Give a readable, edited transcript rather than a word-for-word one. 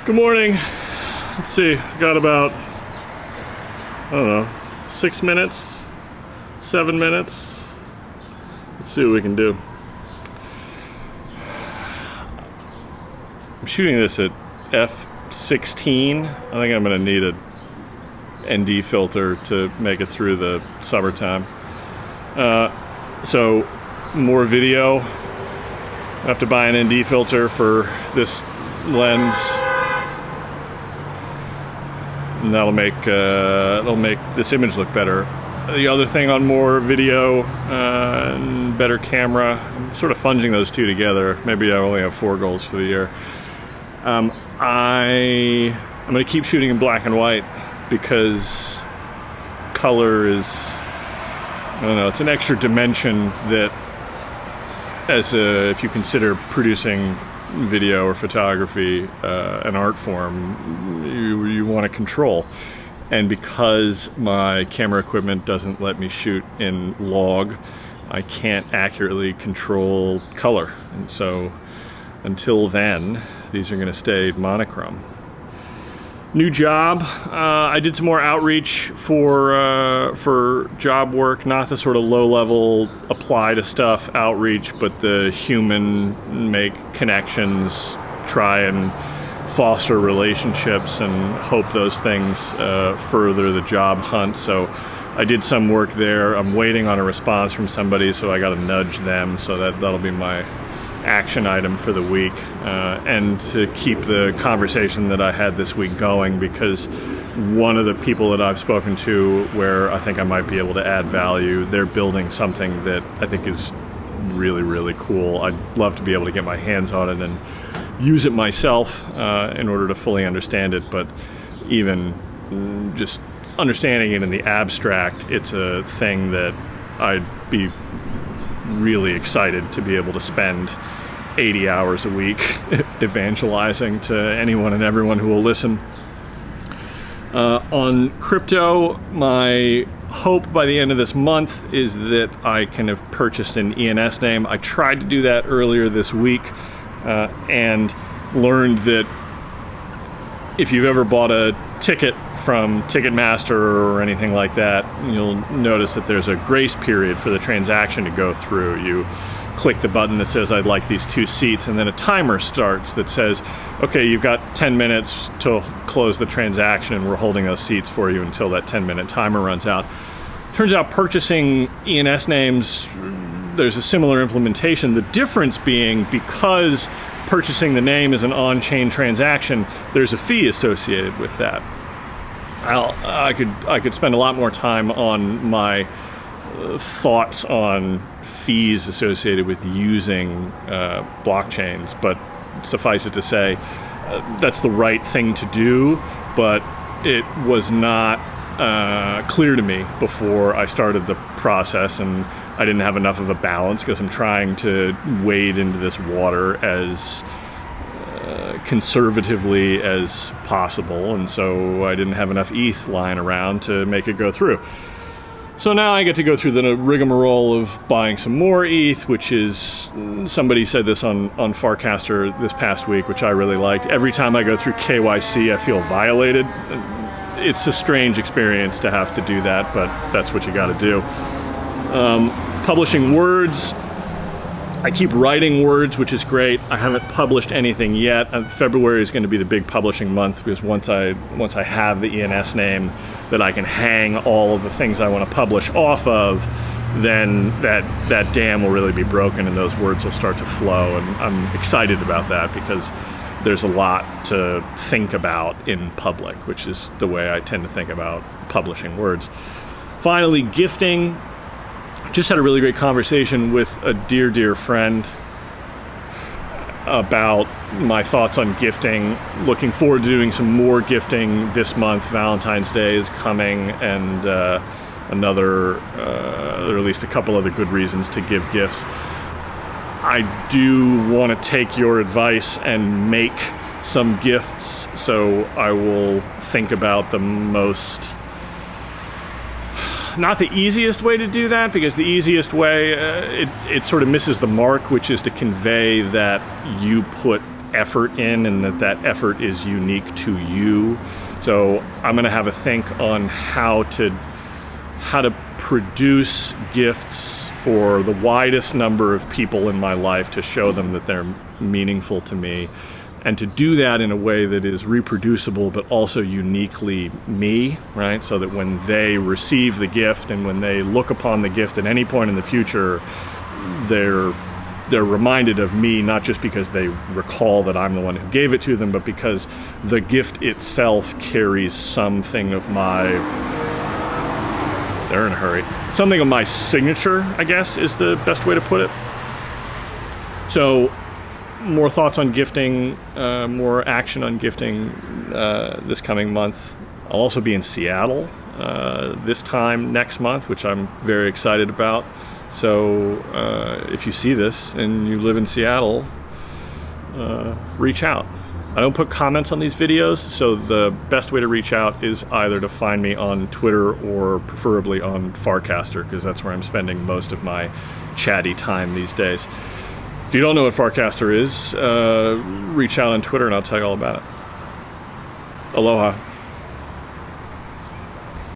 Good morning. Let's see, got about, I don't know, 6 minutes, 7 minutes. Let's see what we can do. I'm shooting this at f/16. I think I'm gonna need a ND filter to make it through the summertime. So more video. I have to buy an ND filter for this lens. And that'll make this image look better. The other thing on more video and better camera, I'm sort of funging those two together. Maybe I only have 4 goals for the year. I'm gonna keep shooting in black and white because color is, I don't know, it's an extra dimension that, if you consider producing video or photography an art form, you want to control. And because my camera equipment doesn't let me shoot in log, I can't accurately control color. And so until then, these are going to stay monochrome. New job. I did some more outreach for job work, not the sort of low-level apply to stuff outreach, but the human make connections, try and foster relationships, and hope those things further the job hunt. So I did some work there. I'm waiting on a response from somebody, so I got to nudge them. So that'll be my action item for the week, and to keep the conversation that I had this week going, because one of the people that I've spoken to where I think I might be able to add value, they're building something that I think is really, really cool. I'd love to be able to get my hands on it and use it myself in order to fully understand it, but even just understanding it in the abstract, it's a thing that I'd be really excited to be able to spend 80 hours a week evangelizing to anyone and everyone who will listen. On crypto, my hope by the end of this month is that I can have purchased an ENS name. I tried to do that earlier this week and learned that if you've ever bought a ticket from Ticketmaster or anything like that, you'll notice that there's a grace period for the transaction to go through. You click the button that says, I'd like these 2 seats, and then a timer starts that says, okay, you've got 10 minutes to close the transaction, and we're holding those seats for you until that 10-minute timer runs out. Turns out purchasing ENS names, there's a similar implementation. The difference being, because purchasing the name is an on-chain transaction, there's a fee associated with that. I could spend a lot more time on my thoughts on fees associated with using blockchains, but suffice it to say, that's the right thing to do, but it was not clear to me before I started the process, and I didn't have enough of a balance because I'm trying to wade into this water as conservatively as possible, and so I didn't have enough ETH lying around to make it go through. So now I get to go through the rigmarole of buying some more ETH, which is, somebody said this on Farcaster this past week, which I really liked. Every time I go through KYC, I feel violated. It's a strange experience to have to do that, but that's what you got to do. Publishing words. I keep writing words, which is great. I haven't published anything yet. February is going to be the big publishing month, because once I have the ENS name that I can hang all of the things I want to publish off of, then that dam will really be broken and those words will start to flow. And I'm excited about that because there's a lot to think about in public, which is the way I tend to think about publishing words. Finally, gifting. Just had a really great conversation with a dear friend about my thoughts on gifting. Looking forward to doing some more gifting this month. Valentine's Day is coming, and or at least a couple other good reasons to give gifts. I do want to take your advice and make some gifts, so I will think about the most, not the easiest way to do that, because the easiest way, it sort of misses the mark, which is to convey that you put effort in, and that effort is unique to you. So I'm going to have a think on how to produce gifts for the widest number of people in my life to show them that they're meaningful to me, and to do that in a way that is reproducible but also uniquely me, right? So that when they receive the gift and when they look upon the gift at any point in the future, they're reminded of me, not just because they recall that I'm the one who gave it to them, but because the gift itself carries something of my, they're in a hurry, something of my signature, I guess is the best way to put it. So more thoughts on gifting, more action on gifting this coming month. I'll also be in Seattle this time next month, which I'm very excited about. So if you see this and you live in Seattle, reach out. I don't put comments on these videos, so the best way to reach out is either to find me on Twitter or preferably on Farcaster, because that's where I'm spending most of my chatty time these days. If you don't know what Farcaster is, reach out on Twitter and I'll tell you all about it. Aloha.